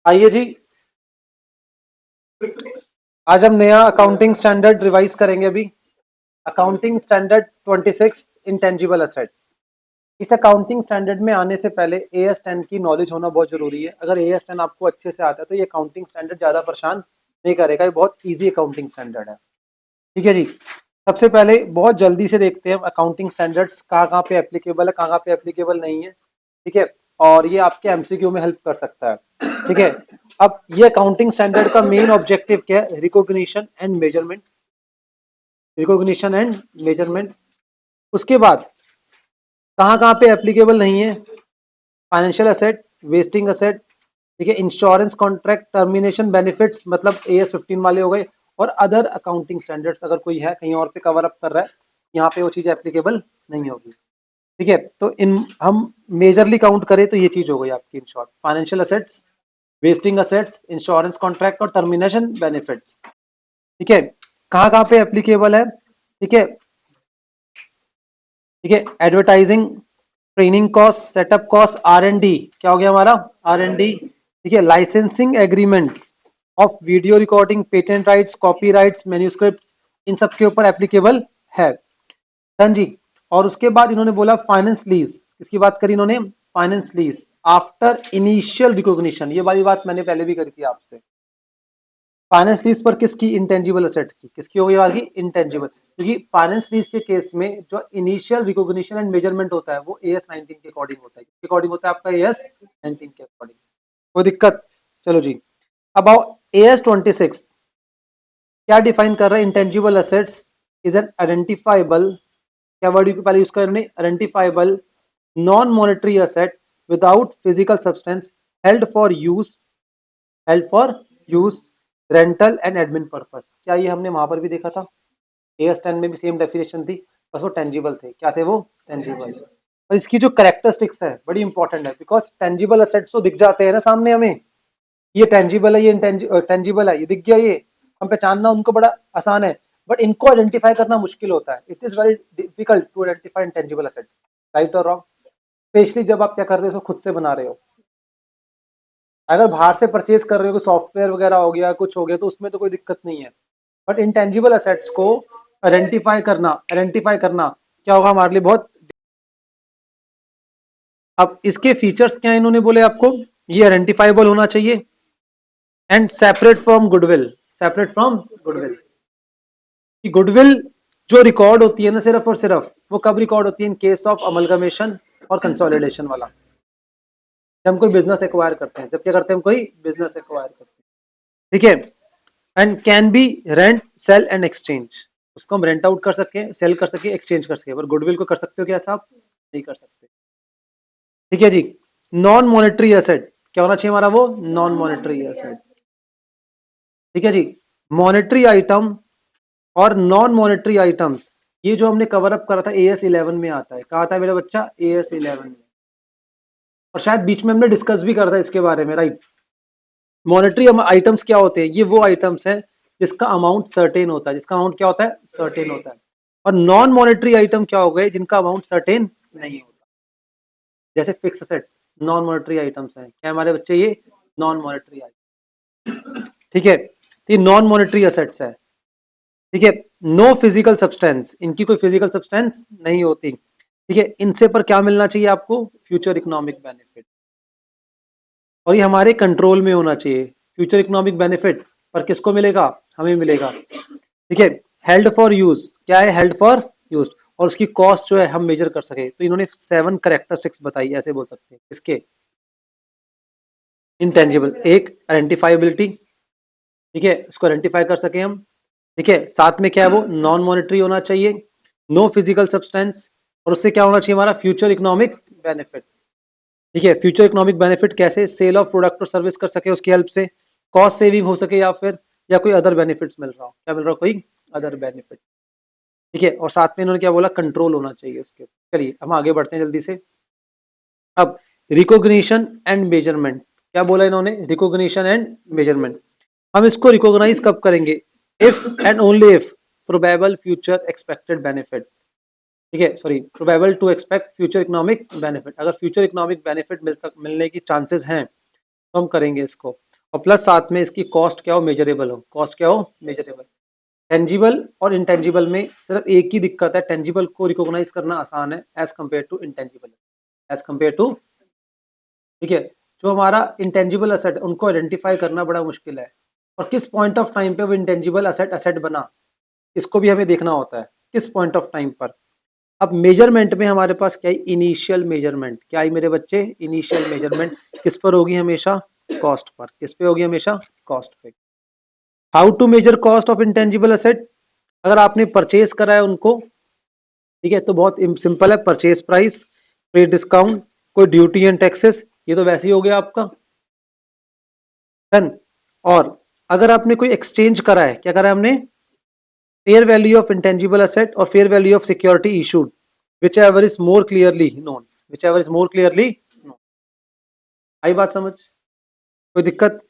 आइए जी, आज हम नया अकाउंटिंग स्टैंडर्ड रिवाइज करेंगे। अभी अकाउंटिंग स्टैंडर्ड 26 इंटेंजिबल असेट। इस अकाउंटिंग स्टैंडर्ड में आने से पहले AS10 की नॉलेज होना बहुत जरूरी है। अगर AS10 आपको अच्छे से आता है तो ये अकाउंटिंग स्टैंडर्ड ज्यादा परेशान नहीं करेगा। ये बहुत इजी अकाउंटिंग स्टैंडर्ड है। ठीक है जी। सबसे पहले बहुत जल्दी से देखते हैं अकाउंटिंग स्टैंडर्ड्स कहाँ कहाँ पे एप्लीकेबल है, कहाँ कहाँ पे एप्लीकेबल नहीं है। ठीक है, और ये आपके MCQ में हेल्प कर सकता है। ठीक है, अब ये अकाउंटिंग स्टैंडर्ड का मेन ऑब्जेक्टिव क्या है? Recognition and measurement. Recognition and measurement. उसके बाद कहाँ कहाँ पे एप्लीकेबल नहीं है? फाइनेंशियल असेट, वेस्टिंग असेट, ठीक है, इंश्योरेंस कॉन्ट्रैक्ट, टर्मिनेशन बेनिफिट्स मतलब AS15 वाले हो गए, और अदर अकाउंटिंग स्टैंडर्ड्स अगर कोई है कहीं और पे कवर अप कर रहा है, यहाँ पे वो चीज एप्लीकेबल नहीं होगी। ठीक है, तो इन हम मेजरली काउंट करें तो ये चीज हो गई आपकी in short: financial assets, wasting assets, insurance contract और टर्मिनेशन बेनिफिट्स। ठीक है, कहाँ कहाँ पे एप्लीकेबल है? ठीक है, ठीक है, advertising, training cost, setup cost, R&D, क्या हो गया हमारा R&D। ठीक है, licensing agreements of video recording, patent rights, copyrights, manuscript, इन सब के ऊपर एप्लीकेबल है। डन जी। और उसके बाद इन्होंने बोला फाइनेंस लीज। किसकी बात करी इन्होंने? Finance lease after initial recognition. ये वाली बात मैंने पहले भी करी थी आपसे। फाइनेंस लीज पर किसकी? इंटेंजिबल असेट की। किसकी हो गई बात की? इंटेंजिबल। क्योंकि फाइनेंस लीज के केस में जो इनिशियल रिकॉग्निशन एंड मेजरमेंट होता है वो AS19 के अकॉर्डिंग होता है। किसके अकॉर्डिंग होता है? आपका AS19 के अकॉर्डिंग। कोई दिक्कत? चलो जी। अब आओ AS26 क्या डिफाइन कर रहा है? Intangible assets is an identifiable, क्या वर्ड पहले यूज कर identifiable non monetary asset without physical substance, held for use, held for use, rental and admin purpose. क्या ये हमने वहां पर भी देखा था? AS10 में भी सेम डेफिनेशन थी, बस वो टेंजिबल थे। क्या थे वो? टेंजिबल। और इसकी जो कैरेक्टरिस्टिक्स है बड़ी इंपॉर्टेंट है, बिकॉज टेंजिबल असेट्स तो दिख जाते हैं ना सामने हमें, ये टेंजिबल है, ये टेंजिबल है, ये दिख गया, ये हम पहचानना उनको बड़ा आसान है। बट इनको आइडेंटिफाई करना मुश्किल होता है। It is very difficult to identify intangible assets. Right और रॉन्ग? स्पेशली जब आप क्या कर रहे हो, खुद से बना रहे हो। अगर बाहर से परचेज कर रहे हो, सॉफ्टवेयर वगैरह हो गया, कुछ हो गया, तो उसमें तो कोई दिक्कत नहीं है। बट इंटेंजिबल असेट्स को आइडेंटिफाई करना क्या होगा हमारे लिए? बहुत। अब इसके फीचर्स क्या इन्होंने बोले आपको? ये आइडेंटिफाइबल होना चाहिए and separate from goodwill. Separate from goodwill. Goodwill जो रिकॉर्ड होती है ना, सिर्फ और सिर्फ वो कब रिकॉर्ड होती है? इन केस ऑफ अमलगमेशन और कंसोलिडेशन वाला, जब हम कोई बिजनेस एक्वायर करते हैं। जब क्या करते हैं? हम कोई बिजनेस एक्वायर करते हैं। ठीक है, and can be rent, sale and exchange. उसको हम रेंट आउट कर सके, सेल कर सके, एक्सचेंज कर सके। पर गुडविल को कर सकते हो क्या ऐसा? आप नहीं कर सकते। ठीक है जी। नॉन मॉनेटरी एसेट क्या होना चाहिए हमारा? वो नॉन मॉनेटरी एसेट। ठीक है जी। मॉनेटरी आइटम और नॉन मॉनेटरी आइटम्स, ये जो हमने कवर अप करा था AS11 में आता है। कहा था मेरा बच्चा? AS11 में। और शायद बीच में हमने डिस्कस भी करा था इसके बारे में, राइट? मॉनेटरी आइटम्स क्या होते हैं? ये वो आइटम्स है जिसका अमाउंट सर्टेन होता है। जिसका अमाउंट क्या होता है? सर्टेन होता है। और नॉन मॉनेटरी आइटम क्या हो गए? जिनका अमाउंट सर्टेन नहीं होता। जैसे fix assets non monetary items हैं। क्या हमारे बच्चे? ये नॉन मॉनेटरी आइटम। ठीक है, तो ये नॉन मॉनेटरी असेट्स है। ठीक है, नो फिजिकल सब्सटेंस, इनकी कोई फिजिकल सब्सटेंस नहीं होती। ठीक है, इनसे पर क्या मिलना चाहिए आपको? Future economic benefit. और ये हमारे कंट्रोल में होना चाहिए। फ्यूचर इकोनॉमिक बेनिफिट पर किसको मिलेगा? हमें मिलेगा। ठीक है, हेल्ड फॉर यूज क्या है? Held for use. और उसकी कॉस्ट जो है हम मेजर कर सके, तो इन्होंने 7 करेक्टरिस्टिक्स बताई, ऐसे बोल सकते हैं। इसके इंटेंजिबल, एक आइडेंटिफाइबिलिटी। ठीक है, इसको आइडेंटिफाई कर सके हम। ठीक है, साथ में क्या है? वो नॉन मॉनेटरी होना चाहिए, नो फिजिकल सब्सटेंस, और उससे क्या होना चाहिए हमारा? Future economic benefit. ठीक है, फ्यूचर इकोनॉमिक बेनिफिट कैसे? सेल ऑफ प्रोडक्ट और सर्विस कर सके उसकी हेल्प से, कॉस्ट सेविंग हो सके, या फिर या कोई अदर बेनिफिट्स मिल रहा हो। क्या मिल रहा हो? कोई अदर बेनिफिट। ठीक है, और साथ में इन्होंने क्या बोला? कंट्रोल होना चाहिए उसके। चलिए हम आगे बढ़ते हैं जल्दी से। अब रिकॉग्निशन एंड मेजरमेंट, क्या बोला इन्होंने? Recognition and measurement. हम इसको रिकॉग्नाइज कब करेंगे? If and only if probable future expected benefit. ठीक है, sorry, probable to expect future economic benefit. अगर फ्यूचर इकोनॉमिक बेनिफिट मिलने की चांसेस हैं तो हम करेंगे इसको। और प्लस साथ में इसकी कॉस्ट क्या हो, मेजरेबल हो, कॉस्ट क्या हो, मेजरेबल। टेंजिबल और इंटेंजिबल में सिर्फ एक ही दिक्कत है, टेंजिबल को रिकॉग्नाइज करना आसान है as compare to intangible, as compare to, ठीक है। जो हमारा इंटेंजिबल असेट उनको आइडेंटिफाई करना बड़ा मुश्किल है, और किस पॉइंट ऑफ टाइम पे वो इंटेंजिबल असेट असेट बना, इसको भी हमें देखना होता है, किस पॉइंट ऑफ टाइम पर। अब मेजरमेंट में हमारे पास क्या है, इनिशियल मेजरमेंट, क्या है मेरे बच्चे, इनिशियल मेजरमेंट किस पर होगी हमेशा, कॉस्ट पर, किस पे होगी हमेशा, कॉस्ट पे। How to measure cost of intangible asset, अगर आपने परचेज करा है उनको, ठीक है, तो बहुत सिंपल है, परचेज प्राइस, पे डिस्काउंट, कोई ड्यूटी एंड टैक्सेस, ये तो वैसे ही हो गया आपका डन। और अगर आपने कोई एक्सचेंज करा है, क्या करा है हमने, fair value of intangible asset और fair value of security issued, whichever is more clearly known, whichever is more clearly known. आई बात समझ, कोई दिक्कत,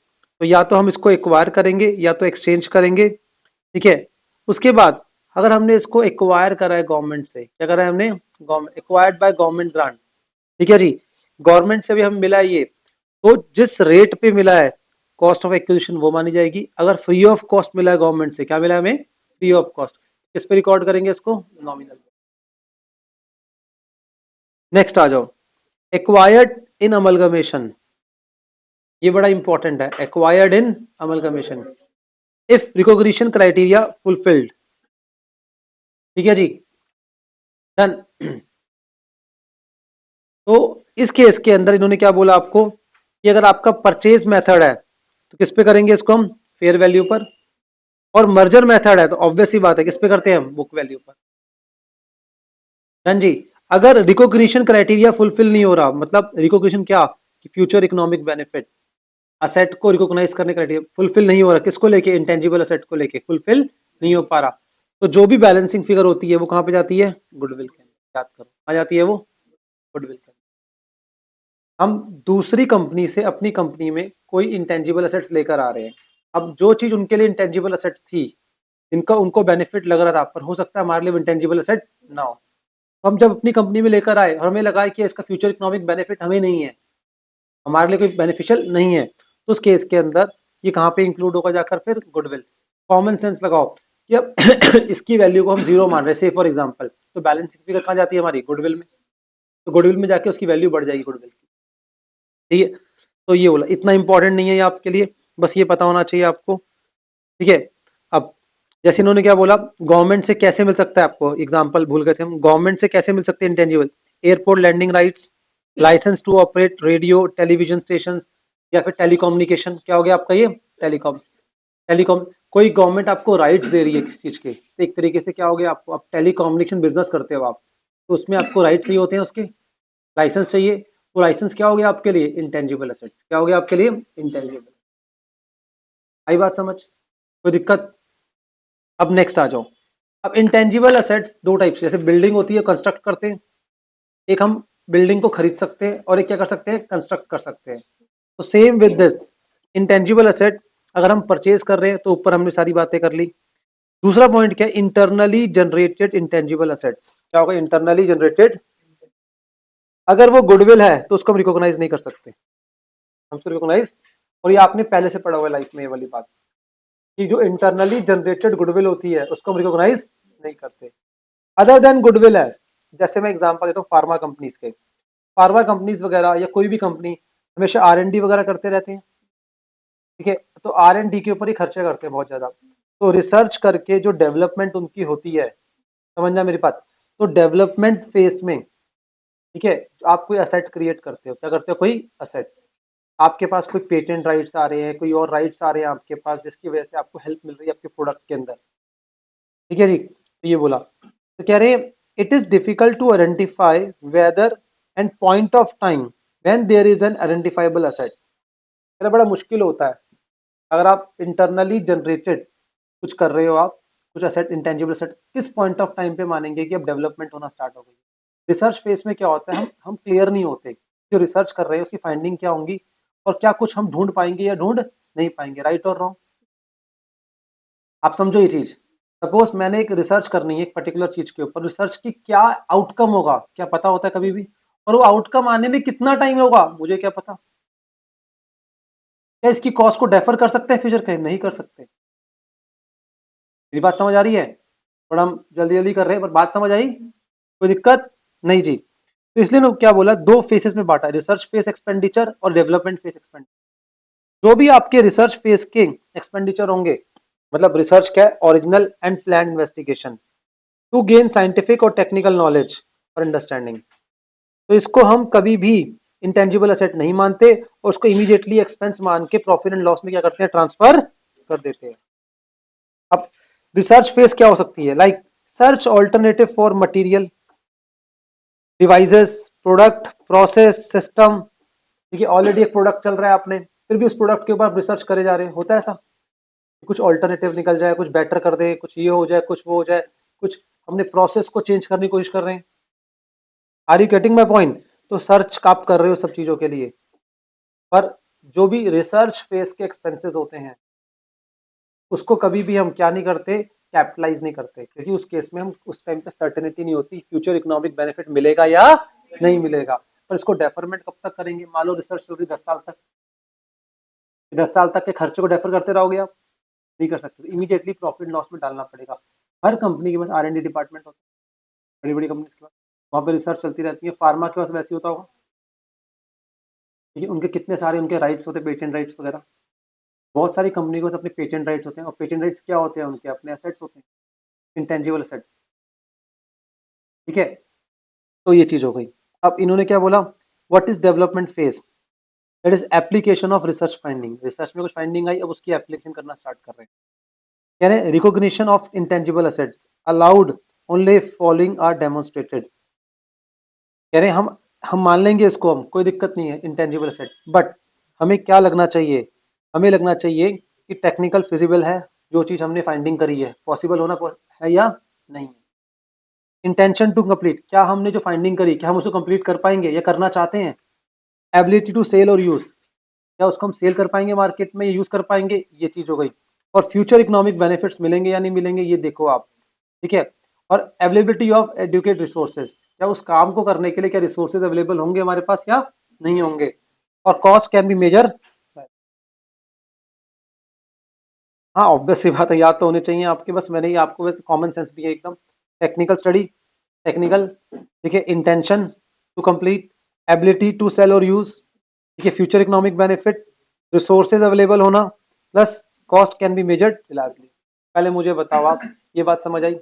तो या तो हम इसको एक्वायर करेंगे या तो एक्सचेंज करेंगे, ठीक है। उसके बाद अगर हमने इसको एक्वायर करा है गवर्नमेंट से, क्या करा है हमने, government acquired by government grant, ठीक है जी, गवर्नमेंट से भी हमें मिला है ये, तो जिस रेट पे मिला है कॉस्ट ऑफ एक्विजिशन वो मानी जाएगी। अगर फ्री ऑफ कॉस्ट मिला है गवर्नमेंट से, क्या मिला है हमें, फ्री ऑफ कॉस्ट, किस पे रिकॉर्ड करेंगे इसको, नॉमिनल। नेक्स्ट आ जाओ, एक्वायर्ड इन अमलगमेशन, ये बड़ा इंपॉर्टेंट है, acquired in amalgamation, if recognition criteria fulfilled, ठीक है जी, डन। तो इस केस के अंदर इन्होंने क्या बोला आपको, कि अगर आपका परचेज मेथड है तो किस पे करेंगे इसको हम, फेयर वैल्यू पर, और मर्जर मेथड है तो ऑब्वियस सी बात है किस पे करते हैं हम, बुक वैल्यू पर, डन जी। अगर रिकॉग्निशन क्राइटेरिया फुलफिल नहीं हो रहा, मतलब रिकॉग्निशन क्या, कि फ्यूचर इकोनॉमिक बेनिफिट, असेट को रिकॉग्नाइज करने का क्राइटेरिया फुलफिल नहीं हो रहा, किसको लेके, इंटेंजिबल असेट को लेके फुलफिल नहीं हो पा रहा, तो जो भी बैलेंसिंग फिगर होती है वो कहां पे जाती है, गुडविल के अंदर, याद करो कहां जाती है वो, गुडविल के अंदर। हम दूसरी कंपनी से अपनी कंपनी में कोई इंटेंजिबल असेट्स लेकर आ रहे हैं, अब जो चीज उनके लिए इंटेंजिबल असेट्स थी, इनका उनको बेनिफिट लग रहा था, पर हो सकता है हमारे लिए इंटेंजिबल असेट ना हो, तो हम जब अपनी कंपनी में लेकर आए और हमें लगा है कि इसका फ्यूचर इकोनॉमिक बेनिफिट हमें नहीं है, हमारे लिए कोई बेनिफिशियल नहीं है, तो उस केस के अंदर ये कहाँ पे इंक्लूड होगा जाकर, फिर गुडविल। कॉमन सेंस लगाओ कि अब इसकी वैल्यू को हम जीरो मान रहे हैं, से फॉर एग्जांपल, तो बैलेंस फिगर कहाँ जाती है हमारी, गुडविल में, तो गुडविल में जाके उसकी वैल्यू बढ़ जाएगी गुडविल की, ठीक है। तो ये बोला, इतना इंपॉर्टेंट नहीं है ये आपके लिए, बस ये पता होना चाहिए आपको, ठीक है। अब जैसे इन्होंने क्या बोला, गवर्नमेंट से कैसे मिल सकता है, आपको एग्जांपल भूल गए थे हम, गवर्नमेंट से कैसे मिल सकते हैं intangible, airport landing rights, licence to operate radio television station, या फिर टेलीकम्युनिकेशन, क्या हो गया आपका ये, टेलीकॉम, टेलीकॉम, कोई गवर्नमेंट आपको राइट्स दे रही है किस चीज के, तो एक तरीके से क्या हो गया, आपको आप टेलीकम्युनिकेशन बिजनेस करते हो आप, तो उसमें आपको राइट्स चाहिए होते हैं, उसके लाइसेंस चाहिए, वो लाइसेंस क्या हो गया आपके लिए, इंटेंजिबल असेट्स, क्या हो गया आपके लिए, इंटेंजिबल। आई बात समझ, कोई दिक्कत। अब नेक्स्ट आ जाओ, अब इंटेंजिबल असेट्स दो टाइप्स, जैसे बिल्डिंग होती है कंस्ट्रक्ट करते हैं, एक हम बिल्डिंग को खरीद सकते हैं और एक क्या कर सकते हैं, कंस्ट्रक्ट कर सकते हैं, तो same with this intangible asset, अगर हम परचेज कर रहे हैं तो ऊपर हमने सारी बातें कर ली। दूसरा पॉइंट क्या है, इंटरनली जनरेटेड इंटेंजिबल असेट्स, क्या होगा, इंटरनली जनरेटेड, अगर वो गुडविल है तो उसको हम रिकॉग्नाइज नहीं कर सकते, हम उसको रिकॉग्नाइज, और ये आपने पहले से पढ़ा हुआ है लाइफ में ये वाली बात, कि जो इंटरनली जनरेटेड गुडविल होती है उसको हम रिकॉग्नाइज नहीं करते, अदर देन गुडविल है। जैसे मैं एग्जांपल देता हूँ फार्मा कंपनीज के, फार्मा कंपनीज वगैरह या कोई भी कंपनी हमेशा R&D वगैरह करते रहते हैं, ठीक है, तो R&D के ऊपर ही खर्चे करते हैं बहुत ज्यादा, तो रिसर्च करके जो डेवलपमेंट उनकी होती है, समझना मेरी बात, तो डेवलपमेंट फेज में, ठीक है, आप कोई असेट क्रिएट करते हो, क्या करते हो, कोई असेट, आपके पास कोई पेटेंट राइट्स आ रहे हैं, कोई और राइट्स आ रहे हैं आपके पास, जिसकी वजह से आपको हेल्प मिल रही है आपके प्रोडक्ट के अंदर, ठीक है जी, तो ये बोला, तो कह रहे हैं it is difficult to identify whether and point of time when there is an identifiable asset, बड़ा मुश्किल होता है, अगर आप इंटरनली जनरेटेड कुछ कर रहे हो, आप कुछ असेट, इंटेंजिबल असेट, किस पॉइंट ऑफ टाइम पे मानेंगे कि अब डेवलपमेंट होना स्टार्ट हो गई। रिसर्च फेज में क्या होता है, हम क्लियर नहीं होते, जो रिसर्च कर रहे हैं उसकी फाइंडिंग क्या होंगी, और क्या कुछ हम ढूंढ पाएंगे या ढूंढ नहीं पाएंगे, राइट और रॉन्ग, आप समझो ये चीज। सपोज मैंने एक रिसर्च करनी है एक पर्टिकुलर चीज के ऊपर, रिसर्च की क्या आउटकम होगा क्या पता होता है कभी भी, और वो आउटकम आने में कितना टाइम होगा मुझे क्या पता, क्या इसकी कॉस्ट को डेफर कर सकते हैं फ्यूचर के? नहीं कर सकते। मेरी बात समझ आ रही है? थोड़ा हम जल्दी जल्दी कर रहे हैं पर बात समझ आई? कोई दिक्कत नहीं जी। तो इसलिए ना क्या बोला, दो फेसेस में बांटा, रिसर्च फेस एक्सपेंडिचर और डेवलपमेंट फेस एक्सपेंडिचर। जो भी आपके रिसर्च फेस के एक्सपेंडिचर होंगे, मतलब रिसर्च क्या है, original and plan investigation to gain scientific और टेक्निकल नॉलेज और अंडरस्टैंडिंग, तो इसको हम कभी भी इंटेंजिबल एसेट नहीं मानते और उसको इमीडिएटली एक्सपेंस मान के प्रॉफिट एंड लॉस में क्या करते हैं, ट्रांसफर कर देते हैं। अब रिसर्च फेस क्या हो सकती है, like search alternative for material, devices, product, process, system. देखिए ऑलरेडी एक प्रोडक्ट चल रहा है आपने, फिर भी उस प्रोडक्ट के ऊपर आप रिसर्च करे जा रहे हैं, होता है ऐसा? कुछ ऑल्टरनेटिव निकल जाए, कुछ बेटर कर दे, कुछ ये हो जाए, कुछ वो हो जाए, कुछ हमने प्रोसेस को चेंज करने की कोशिश कर रहे हैं। Are you getting my point? तो सर्च आप कर रहे हो सब चीजों के लिए, पर जो भी रिसर्च फेस के एक्सपेंसेस होते हैं उसको कभी भी हम क्या नहीं करते, कैपिटलाइज नहीं करते, क्योंकि उस केस में हम उस टाइम पे सर्टेनिटी नहीं होती फ्यूचर इकोनॉमिक बेनिफिट मिलेगा या नहीं मिलेगा। पर इसको डेफरमेंट कब तक करेंगे? मान लो रिसर्च चल रही 10 साल तक, 10 साल तक के खर्चे को डेफर करते रहोगे आप? नहीं कर सकते, इमीडिएटली प्रॉफिट लॉस में डालना पड़ेगा। हर कंपनी के पास R&D डिपार्टमेंट होता है, बड़ी बड़ी कंपनी के पास, वहाँ पे रिसर्च चलती रहती है। फार्मा के पास वैसे होता होगा, ठीक है, उनके कितने सारे उनके राइट्स होते हैं, पेटेंट राइट्स वगैरह। बहुत सारी कंपनी के पास अपने पेटेंट राइट्स होते हैं, और पेटेंट राइट्स क्या होते हैं, उनके अपने एसेट्स होते हैं, इंटेंजिबल एसेट्स, ठीक है। तो ये चीज हो गई। अब इन्होंने क्या बोला, what is development phase? That is application of research finding. Research में कुछ फाइंडिंग आई, अब उसकी एप्लीकेशन करना स्टार्ट कर रहे हैं। कह रहे हैं recognition of intangible assets allowed only following are demonstrated. कह रहे हैं हम मान लेंगे इसको, हम कोई दिक्कत नहीं है इंटेंजिबल एसेट, बट हमें क्या लगना चाहिए, हमें लगना चाहिए कि टेक्निकल फिजिबल है, जो चीज हमने फाइंडिंग करी है पॉसिबल होना है या नहीं। इंटेंशन टू कंप्लीट, क्या हमने जो फाइंडिंग करी क्या हम उसको कंप्लीट कर पाएंगे या करना चाहते हैं। एबिलिटी टू सेल और यूज, क्या उसको हम सेल कर पाएंगे मार्केट में, यूज कर पाएंगे, ये चीज हो गई। और फ्यूचर इकोनॉमिक बेनिफिट्स मिलेंगे या नहीं मिलेंगे, ये देखो आप, ठीक है। और अवेलेबिलिटी ऑफ एडुकेट रिसोर्सेज, क्या उस काम को करने के लिए क्या रिसोर्सेज अवेलेबल होंगे हमारे पास या नहीं होंगे। और कॉस्ट कैन बी मेजर, हाँ ऑब्वियस सी बात है, याद तो होने चाहिए आपके, बस मैंने ही आपको कॉमन सेंस भी है एकदम। टेक्निकल स्टडी, टेक्निकल, ठीक है, intention to complete, ability to sell और यूज, ठीक है, future economic benefit, resources available होना, plus cost can be measured reliably. पहले मुझे बताओ आप, ये बात समझ आई?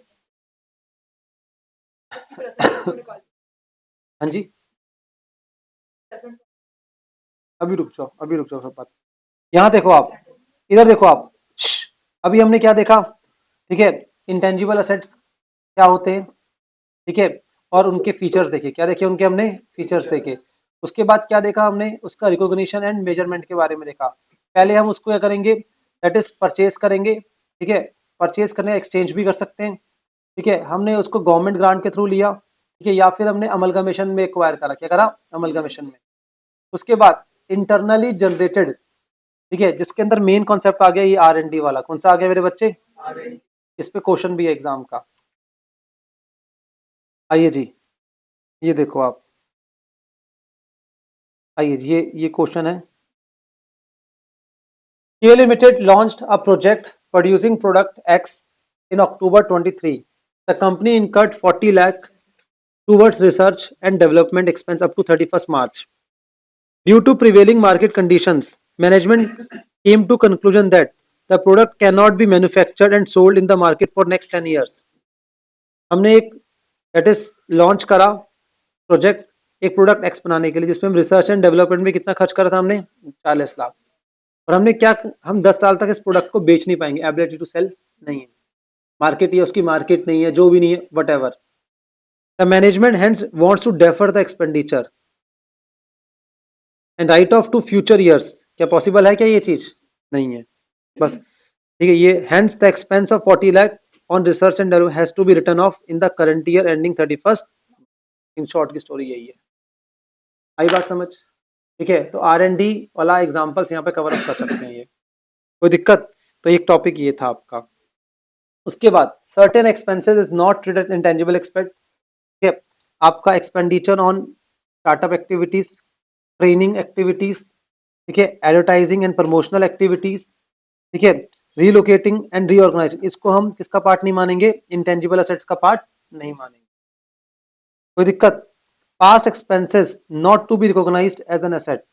हाँ जी, अभी रुक जाओ, अभी रुक जाओ सब बात। यहाँ देखो आप, इधर देखो आप, अभी हमने क्या देखा, ठीक है, इंटेंजिबल असेट्स क्या होते हैं, ठीक है, और उनके फीचर्स देखे, क्या देखे उनके, हमने फीचर्स देखे। उसके बाद क्या देखा हमने, उसका रिकॉग्निशन एंड मेजरमेंट के बारे में देखा। पहले हम उसको क्या करेंगे, दैट इज परचेज करेंगे, ठीक है, परचेज करने एक्सचेंज भी कर सकते हैं, ठीक है, हमने उसको गवर्नमेंट ग्रांट के थ्रू लिया, ठीक है, या फिर हमने अमलगमेशन में एक्वायर करा, क्या करा, अमलगमेशन में। उसके बाद इंटरनली जनरेटेड, ठीक है, जिसके अंदर मेन कॉन्सेप्ट आ गया ये R&D वाला, कौन सा आ गया मेरे बच्चे, इस पे क्वेश्चन भी है एग्जाम का। आइए जी, ये देखो आप, आइए जी, ये क्वेश्चन है। K Limited launched a project producing product X in October 23. The company incurred 40 lakh towards research and development expense up to 31st March. Due to prevailing market conditions, management came to conclusion that the product cannot be manufactured and sold in the market for next 10 years. हमने एक that is launch करा project, एक product x बनाने के लिए, जिसमें हम research and development में कितना खर्च करा था हमने, 40 लाख। और हमने क्या, हम 10 साल तक इस प्रोडक्ट को बेच नहीं पाएंगे, एबिलिटी टू सेल नहीं है, मार्केट, ये उसकी मार्केट नहीं है, जो भी नहीं है, whatever. The management hence wants to defer the expenditure and write off to future years. क्या पॉसिबल है क्या ये चीज? नहीं है, बस, ठीक है। ये hence the expense of 40 lakh on research and development has to be written off in the current year ending 31st। In short की स्टोरी यही है। आई बात समझ? ठीक है, तो R&D वाला एग्जांपल्स यहाँ पे कवर अप कर सकते हैं, ये कोई दिक्कत? तो एक टॉपिक ये था आपका। उसके बाद certain expenses is not treated intangible expense, ठीक है, आपका expenditure on startup activities, training activities, ठीक है, एडवर्टाइजिंग एंड प्रमोशनल एक्टिविटीज, ठीक है, रीलोकेटिंग एंड रीऑर्गेनाइजिंग, इसको हम किसका पार्ट नहीं मानेंगे, इंटेंजिबल असेट्स का पार्ट नहीं मानेंगे। कोई दिक्कत? Past expenses not to be recognized as an asset,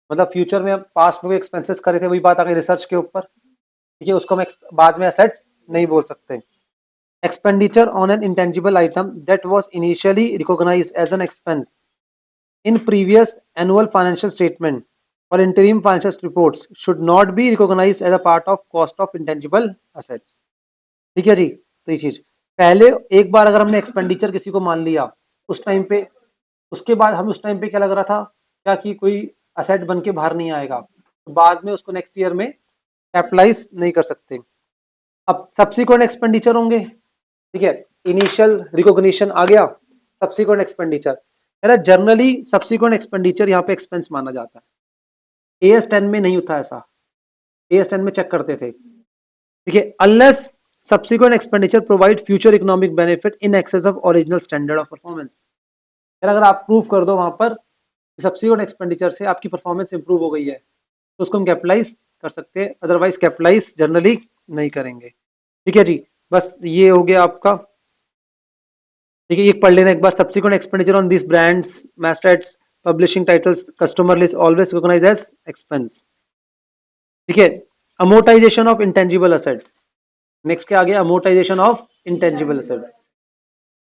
मतलब फ्यूचर में पास्ट में कोई एक्सपेंसेस करे थे, वही बात आ गई रिसर्च के ऊपर, ठीक है, उसको हम बाद में एसेट नहीं बोल सकते। Expenditure on an intangible item that was initially recognized as an expense in previous annual financial statement or interim financial reports should not be recognized as a part of cost of intangible assets। ठीक है जी, तो ये चीज पहले एक बार अगर हमने expenditure किसी को मान लिया उस टाइम पे, उसके बाद हम उस टाइम पे क्या लग रहा था क्या कि कोई असेट बन के बाहर नहीं आएगा, तो बाद में उसको नेक्स्ट ईयर में कैपिटलाइज नहीं कर सकते। अब सब्सिक्वेंट एक्सपेंडिचर होंगे, ठीक है, इनिशियल रिकॉग्निशन आ गया, subsequent expenditure, generally subsequent expenditure यहाँ पे एक्सपेंस माना जाता है। AS10 में नहीं होता ऐसा, AS10 में चेक करते थे, ठीक है, unless subsequent expenditure provide future economic benefit in excess of original standard of performance. अगर आप प्रूव कर दो वहां पर सब्सिक्वेंट एक्सपेंडिचर से आपकी परफॉर्मेंस इंप्रूव हो गई है तो उसको हम कैपिटलाइज कर सकते हैं, अदरवाइज कैपिटलाइज जनरली नहीं करेंगे। ठीक है जी, बस ये हो गया आपका। ठीक है, ये पढ़ लेना एक बार, subsequent expenditure on this brands mastheads publishing titles customer list always recognise as expense. ठीक है, amortisation of intangible assets, next क्या आ गया, amortisation of intangible assets.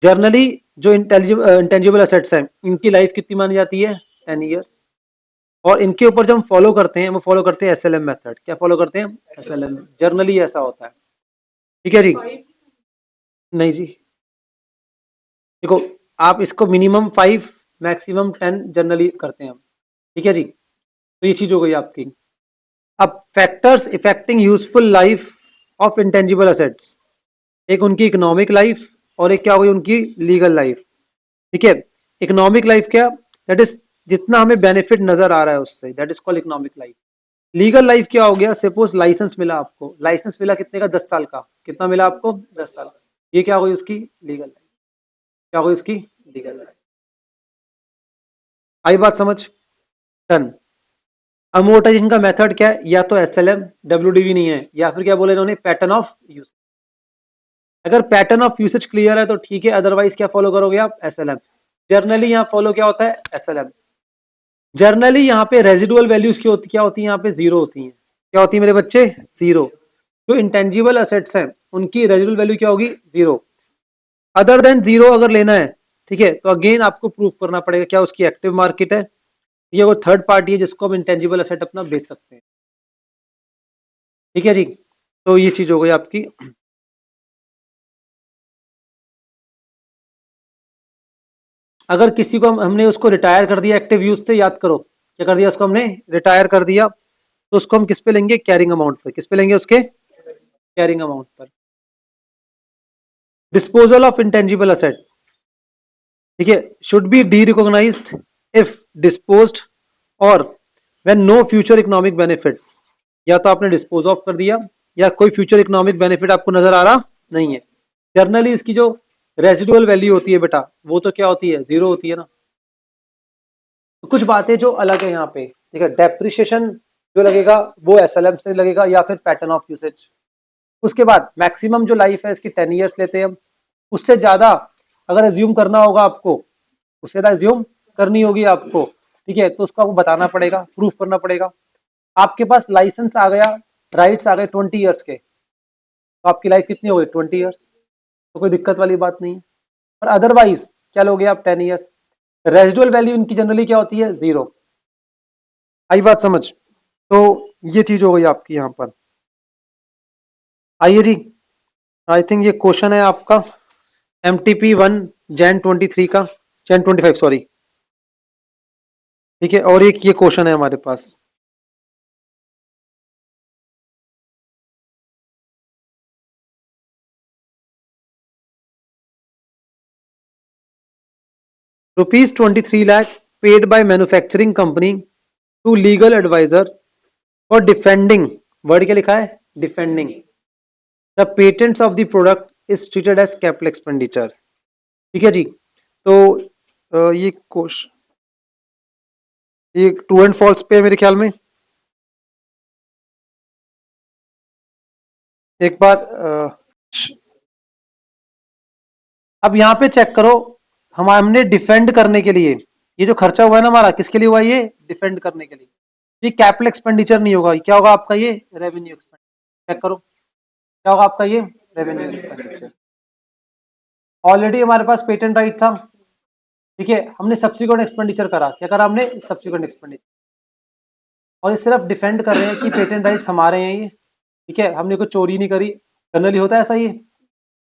Generally जो इंटेंजिबल असेट्स हैं इनकी लाइफ कितनी मानी जाती है, 10 ईयर्स, और इनके ऊपर जो हम फॉलो करते हैं वो फॉलो करते हैं SLM मेथड। क्या फॉलो करते हैं, SLM, जनरली ऐसा होता है। ठीक है जी, नहीं जी, देखो आप इसको मिनिमम 5 मैक्सिमम 10 जनरली करते हैं हम। ठीक है जी, तो ये चीज हो गई आपकी। अब factors affecting useful life of intangible assets, एक उनकी इकोनॉमिक लाइफ और एक क्या हो गई उनकी लीगल लाइफ। ठीक है, इकोनॉमिक लाइफ क्या, दैट इज जितना हमें बेनिफिट नजर आ रहा है उससे, that is called economic life. Legal life क्या हो गया, सपोज लाइसेंस मिला आपको, लाइसेंस मिला कितने का, 10 साल का, कितना मिला आपको, 10 साल का, ये क्या हो गई उसकी लीगल लाइफ, क्या हो गई उसकी लीगल लाइफ। आई बात समझ, डन। अमोर्टाइजेशन का मेथड क्या है, या तो SLM, WDV नहीं है, या फिर क्या बोले इन्होंने, पैटर्न ऑफ यूज। अगर पैटर्न ऑफ यूसेज क्लियर है तो ठीक है, अदरवाइज क्या फॉलो करोगे आप, SLM। जर्नली यहाँ फॉलो क्या होता है, SLM। जर्नली यहाँ पे रेजिडुअल वैल्यूज क्या होती है, यहाँ पे जीरो होती है। क्या होती है मेरे बच्चे, जीरो। जो इंटेंजिबल असेट्स हैं उनकी रेजिडुअल वैल्यू क्या होगी, जीरो। अदर देन जीरो अगर लेना है, ठीक है, तो अगेन आपको प्रूफ करना पड़ेगा क्या उसकी एक्टिव मार्केट है, ये वो थर्ड पार्टी है जिसको हम इंटेंजिबल असेट अपना बेच सकते हैं। ठीक है जी, तो ये चीज हो गई आपकी। अगर किसी को हमने उसको रिटायर कर दिया एक्टिव यूज से, याद करो क्या कर दिया उसको हमने, रिटायर कर दिया, तो उसको हम किस पे लेंगे, कैरिंग अमाउंट पे। किस पे लेंगे, उसके कैरिंग अमाउंट पर। डिस्पोजल ऑफ इंटेंजिबल असेट, ठीक है, should be derecognised if disposed और when no future economic benefits, या तो आपने डिस्पोज ऑफ कर दिया या कोई फ्यूचर इकोनॉमिक बेनिफिट आपको नजर आ रहा नहीं है। जर्नली इसकी जो रेजिडुअल वैल्यू होती है बेटा वो तो क्या होती है, जीरो होती है ना। तो कुछ बातें जो अलग है यहाँ पे, ठीक है, डेप्रिसिएशन जो लगेगा वो SLM से लगेगा या फिर पैटर्न ऑफ यूसेज। उसके बाद मैक्सिमम जो लाइफ है इसकी 10 ईयर्स लेते हैं हम, उससे ज्यादा अगर एज्यूम करना होगा आपको, उससे ज्यादा एज्यूम करनी होगी आपको, ठीक है, तो उसको आपको बताना पड़ेगा, प्रूफ करना पड़ेगा। आपके पास लाइसेंस आ गया, राइट्स आ गए 20 ईयर्स के, तो आपकी लाइफ कितनी हो गई, 20 ईयर्स, तो कोई दिक्कत वाली बात नहीं है। और अदरवाइज क्या लोगे आप, 10 ईयर्स। रेजिडुअल वैल्यू इनकी जनरली क्या होती है, जीरो। आई बात समझ, तो ये चीज हो गई आपकी यहाँ पर। आइए जी, आई थिंक ये क्वेश्चन है आपका MTP1 Jan 23 का, Jan 25 सॉरी। ठीक है, और एक ये क्वेश्चन है हमारे पास, ₹23 lakh paid by manufacturing company to legal advisor for defending, word क्या लिखा है, defending the patents of the product is treated as capital expenditure. ठीक है जी, तो ये क्वेश्चन, ये ट्रू एंड फॉल्स पे है मेरे ख्याल में। एक बार अब यहाँ पे चेक करो, हमने डिफेंड करने के लिए, ये जो खर्चा हुआ है ना हमारा, किसके लिए हुआ है? ये डिफेंड करने के लिए। ये कैपिटल एक्सपेंडिचर नहीं होगा, क्या होगा आपका? ये रेवेन्यू एक्सपेंडिचर। चेक करो क्या होगा आपका? ये रेवेन्यू एक्सपेंडिचर। ऑलरेडी हमारे पास पेटेंट राइट था, ठीक है, हमने सब्सिक्वेंट एक्सपेंडिचर करा। क्या करा हमने? Subsequent expenditure. और ये सिर्फ डिफेंड कर रहे हैं कि पेटेंट राइट्स हमारे हैं ये, ठीक है, हमने कोई चोरी नहीं करी। जनरली होता है ऐसा ही,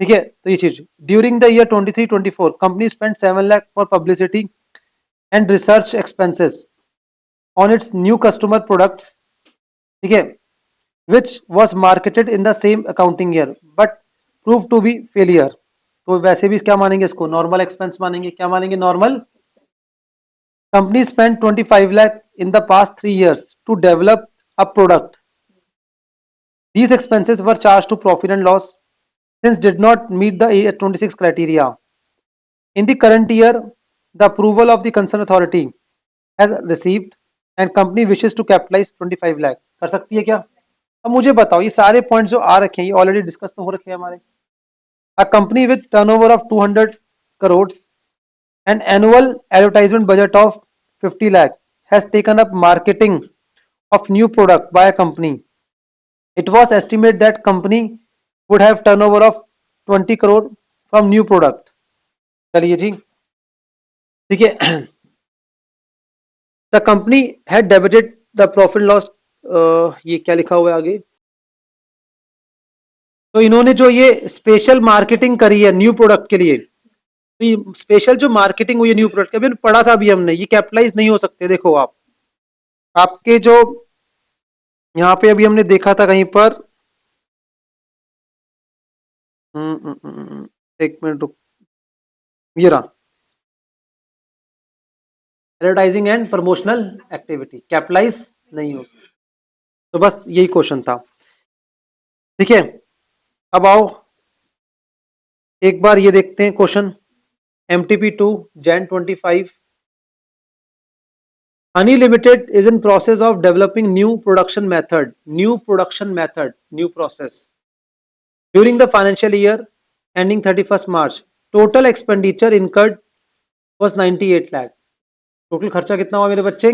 ठीक है। तो ये चीज, during the year 23-24 company spend 7 lakh for publicity and research expenses on its new customer products, ठीक है, which was marketed in the same accounting year but prove to be failure. तो वैसे भी क्या मानेंगे इसको? नॉर्मल एक्सपेंस मानेंगे। क्या मानेंगे? Normal. Company spend 25 lakh in the past 3 years to develop a product. These expenses were charged to profit and loss since did not meet the AS26 criteria. In the current year, the approval of the concerned authority has received and company wishes to capitalize 25 lakh. कर सकती है क्या? अब मुझे बताओ, ये सारे point जो आ रखे हैं ये ऑलरेडी डिस्कस तो हो रखे हैं हमारे। A company with turnover of 200 crores and annual advertisement budget of 50 lakh has taken up marketing of new product by a company. It was estimated that company would have turnover of 20 crore from new product. चलिए जी, ठीक है। The company had debited the profit loss, ये क्या लिखा हुआ है आगे? तो इन्होंने जो ये स्पेशल मार्केटिंग करी है न्यू प्रोडक्ट के लिए, तो ये स्पेशल जो मार्केटिंग हुई है न्यू प्रोडक्ट, अभी पढ़ा था अभी हमने, ये कैपिटलाइज नहीं हो सकते। देखो आप, आपके जो यहाँ पे अभी हमने देखा था कहीं पर, एक मिनट रुक, ये रहा, advertising and promotional activity capitalize नहीं हो सकती। तो बस यही क्वेश्चन था, ठीक है। अब आओ एक बार ये देखते हैं question, MTP2 Jan 25। Honey Limited is in process of developing new production method, new process. During the financial year ending 31st March, total expenditure incurred was 98 lakh. Total खर्चा कितना हुआ मेरे बच्चे?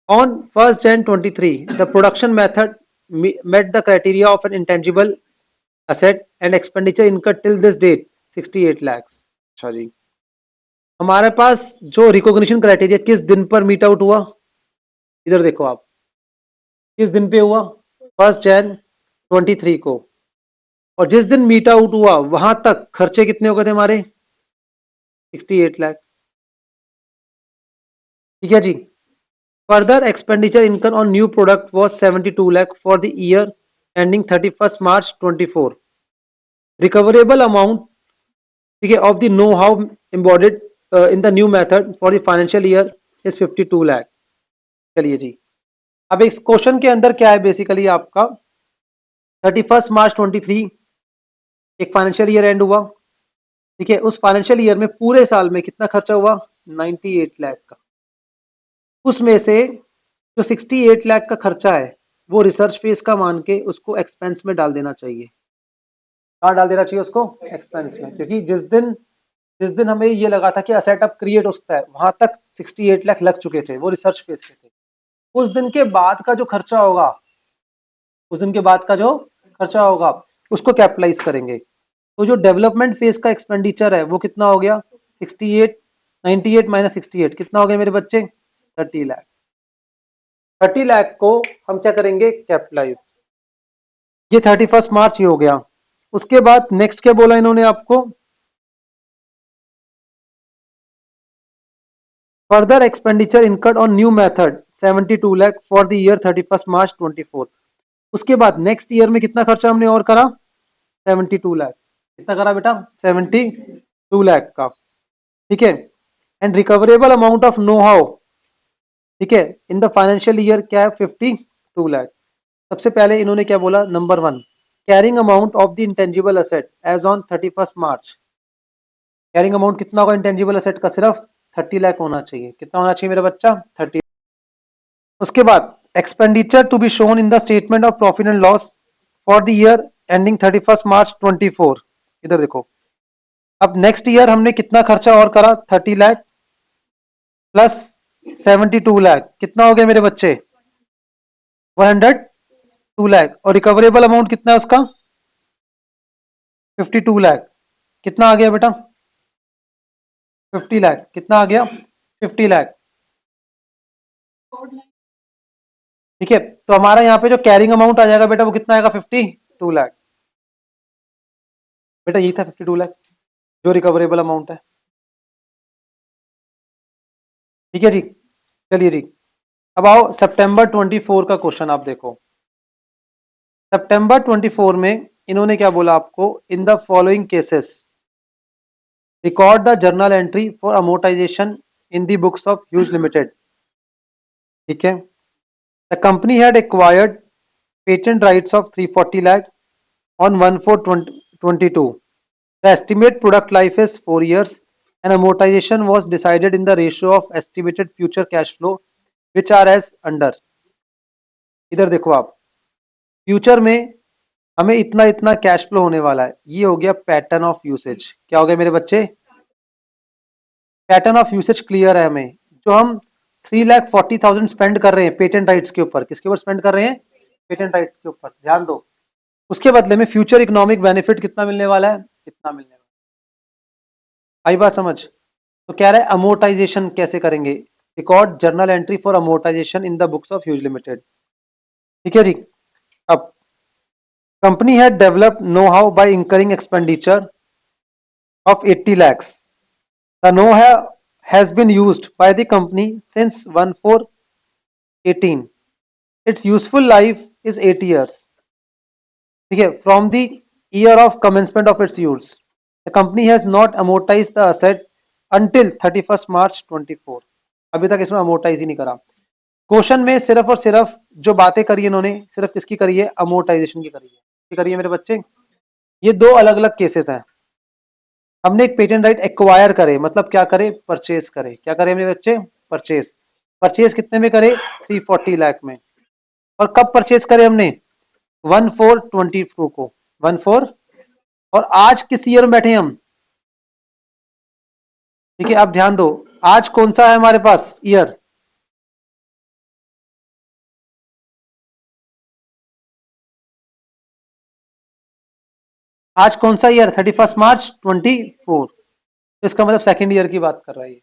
On 1st Jan 23, the production method met the criteria of an intangible asset and expenditure incurred till this date 68 lakhs. अच्छा जी, हमारे पास जो recognition criteria किस दिन पर मीट आउट हुआ? इधर देखो आप, किस दिन पे हुआ? 1st Jan 23 को। और जिस दिन मीट आउट हुआ वहां तक खर्चे कितने हो गए थे हमारे? 68 लाख, ठीक है जी। Further expenditure incurred on new product was 72 lakh for the year ending 31st March 24। Recoverable amount, ठीक है, of the know how embodied in the new method for the financial year is 52 lakh. चलिए जी, अब इस क्वेश्चन के अंदर क्या है बेसिकली आपका, 31st March 23 एक फाइनेंशियल ईयर एंड हुआ, ठीक है। उस फाइनेंशियल ईयर में पूरे साल में कितना खर्चा हुआ? 98 लाख का। उसमें से जो 68 लाख का खर्चा है वो रिसर्च फेज का मान के उसको एक्सपेंस में डाल देना चाहिए। कहाँ डाल देना चाहिए उसको? एक्सपेंस में, क्योंकि जिस दिन हमें ये लगा था कि सेटअप क्रिएट हो सकता है वहां तक 68 लाख लग चुके थे, वो रिसर्च फेज के थे। उस दिन के बाद का जो खर्चा होगा, उस दिन के बाद का जो खर्चा होगा उसको कैपिटलाइज करेंगे। तो जो डेवलपमेंट फेज का एक्सपेंडिचर है वो कितना हो गया? 68, 98 माइनस 68 कितना हो गया मेरे बच्चे? 30 लाख। 30 लाख को हम क्या करेंगे? कैपिटलाइज। ये 31st मार्च ही हो गया। उसके बाद नेक्स्ट क्या बोला इन्होंने आपको? Further expenditure incurred on new method 72 lakh for the year 31st March 24। उसके बाद नेक्स्ट ईयर में कितना खर्चा हमने और करा? 72 लाख। कितना करा बेटा? 72 लाख का, ठीक है। And recoverable amount of know how, ठीक है, इन द फाइनेंशियल ईयर क्या है? 52 लाख। सबसे पहले इन्होंने क्या बोला? Number 1, carrying amount of the intangible asset as on 31st March. Carrying amount कितना होगा इंटेंजिबल असेट का? सिर्फ 30 लाख होना चाहिए। कितना होना चाहिए मेरा बच्चा? 30। उसके बाद expenditure to be shown in the statement of profit and loss for the year ending 31 March 24। इधर देखो, अब नेक्स्ट ईयर हमने कितना खर्चा और करा, 30 लाख प्लस 72 लाख, कितना हो गया मेरे बच्चे, 102 लाख। और रिकवरेबल अमाउंट कितना है उसका, 52 लाख। कितना आ गया बेटा, 50 लाख। कितना आ गया, 50 लाख। ठीक है, तो हमारा यहाँ पे जो कैरिंग अमाउंट आ जाएगा बेटा वो कितना आएगा, 52 लाख। बेटा यही था 52 लाख जो रिकवरेबल अमाउंट है। ठीक है जी, चलिए जी, अब आओ सितंबर 24 का क्वेश्चन आप देखो। सितंबर 24 में इन्होंने क्या बोला आपको, in the following cases record the journal entry for amortisation in the books of Hughes limited. ठीक है, the company had acquired patent rights of 340 lakh on 1/4/22. The estimate product life is 4 years and amortization was decided in the ratio of estimated future cash flow which are as under. इधर देखो आप, future में हमें इतना इतना cash flow होने वाला है, ये हो गया पैटर्न ऑफ यूसेज। क्या हो गया मेरे बच्चे, पैटर्न ऑफ यूसेज क्लियर है हमें। जो हम 3,40,000 स्पेंड कर रहे हैं पेटेंट राइट्स के ऊपर, किसके ऊपर स्पेंड कर रहे हैं, पेटेंट राइट्स के ऊपर, ध्यान दो। उसके बदले में फ्यूचर इकोनॉमिक बेनिफिट कितना मिलने वाला है, कितना मिलने वाला है। आई बात समझ। तो कह रहा है अमोर्टाइजेशन कैसे करेंगे, record journal entry for amortisation in the books of Hughes limited. ठीक है जी, अब company had developed know how by incurring expenditure of 80 lakhs. The know-how has been used by the company since 1/4/18. Its useful life is 8 years. ठीक है, from the year of commencement of its use. The company has not amortized the asset until 31st March 24. अभी तक इसमें amortise ही नहीं करा। Question में सिर्फ और सिर्फ जो बातें करी इन्होंने सिर्फ किसकी करी है, अमोर्टाइजेशन की करी है मेरे बच्चे। ये दो अलग अलग केसेस हैं। हमने एक पेटेंट राइट एक्वायर करे, मतलब क्या करे, परचेज करे। क्या करे मेरे बच्चे, परचेज। परचेज कितने में करे, 340 लाख में। और कब परचेज करे हमने, 1/4/22 को, 1/4। और आज किस ईयर में बैठे हम, ठीक है, अब ध्यान दो, आज कौन सा है हमारे पास ईयर, आज कौन सा ईयर, 31 मार्च 24। तो इसका मतलब सेकेंड ईयर की बात कर रहा है।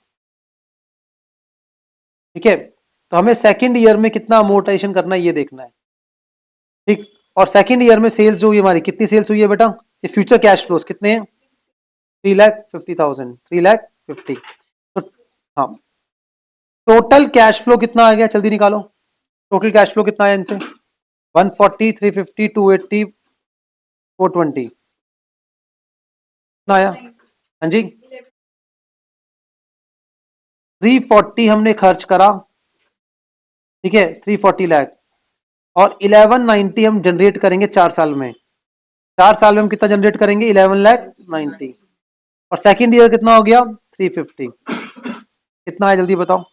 ठीक है, तो हमें सेकेंड ईयर में कितना अमोर्टाइजेशन करना है ये देखना है। ठीक, और सेकेंड ईयर में सेल्स जो हुई हमारी, कितनी सेल्स हुई है बेटा, ये फ्यूचर कैश फ्लोज कितने हैं, 3,50,000, 3,50,000। तो हाँ, टोटल कैश फ्लो कितना आ गया, जल्दी निकालो। टोटल कैश फ्लो कितना आया इनसे, 140, 350, 280, 420। कितना आया, हाँ जी, 340 हमने खर्च करा। ठीक है, 340 लाख। और 1190 हम जनरेट करेंगे 4 साल में। 4 साल में हम कितना जनरेट करेंगे, 11,90,000। और सेकेंड ईयर कितना हो गया, 350। कितना है जल्दी बताओ।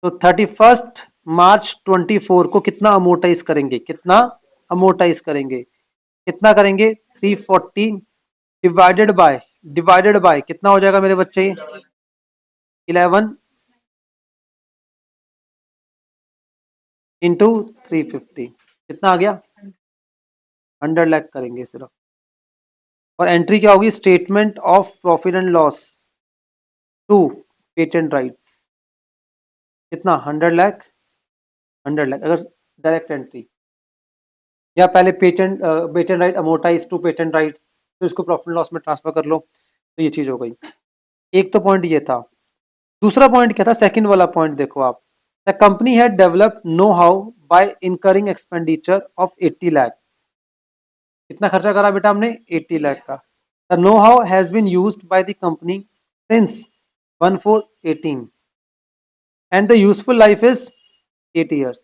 तो 31 मार्च 24 को कितना अमोर्टाइज करेंगे, कितना अमोर्टाइज करेंगे, कितना करेंगे, 340 डिवाइडेड बाय कितना हो जाएगा मेरे बच्चे, 11 इंटू 350। कितना आ गया, 100 लाख करेंगे सिर्फ। और एंट्री क्या होगी, statement of profit and loss to patent rights. कितना, 100 लाख, 100 लाख। अगर डायरेक्ट एंट्री या पहले patent right amortize to patent rights, तो इसको प्रॉफिट लॉस में ट्रांसफर कर लो, तो ये चीज हो गई। एक तो पॉइंट ये था। दूसरा पॉइंट क्या था, सेकंड वाला पॉइंट देखो आप, the company had developed know how by incurring expenditure of 80 lakh. कितना खर्चा करा बेटा हमने, 80 लाख का। The know how has been used by the company since 1/4/18 and the useful life is 8 years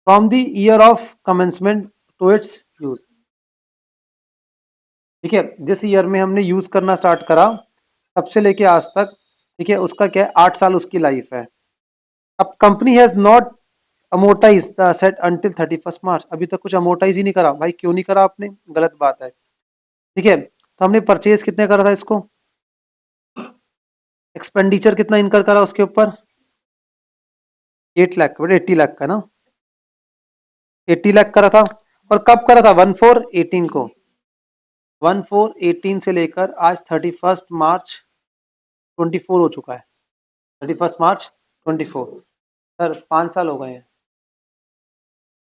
from the year of commencement to its use. ठीक है, जिस year में हमने यूज करना स्टार्ट करा तब से लेके आज तक, ठीक है, उसका क्या है, 8 साल उसकी लाइफ है। अब company has not amortize the asset until 31 March. अभी तक कुछ अमोटाइज ही नहीं करा भाई, क्यों नहीं करा आपने, गलत बात है। ठीक है, तो हमने परचेज कितने करा था इसको, एक्सपेंडिचर कितना इनकर करा उसके ऊपर, 8 लाख, 80 लाख का ना, 80 लाख करा था। और कब करा था, 1/4/18 को, 1/4/18 से लेकर आज 31 मार्च 24 हो चुका है, 31 मार्च 24, सर 5 साल हो गए हैं।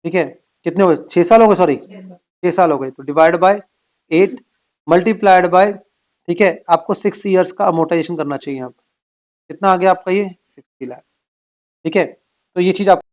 ठीक है, कितने हो गए, 6 साल हो गए, सॉरी 6 साल हो गए, तो डिवाइड बाय 8 मल्टीप्लाइड बाय, ठीक है, आपको 6 ईयर्स का अमोटाइजेशन करना चाहिए। आप कितना आ गया आपका ये 60 लाख। ठीक है, तो ये चीज आप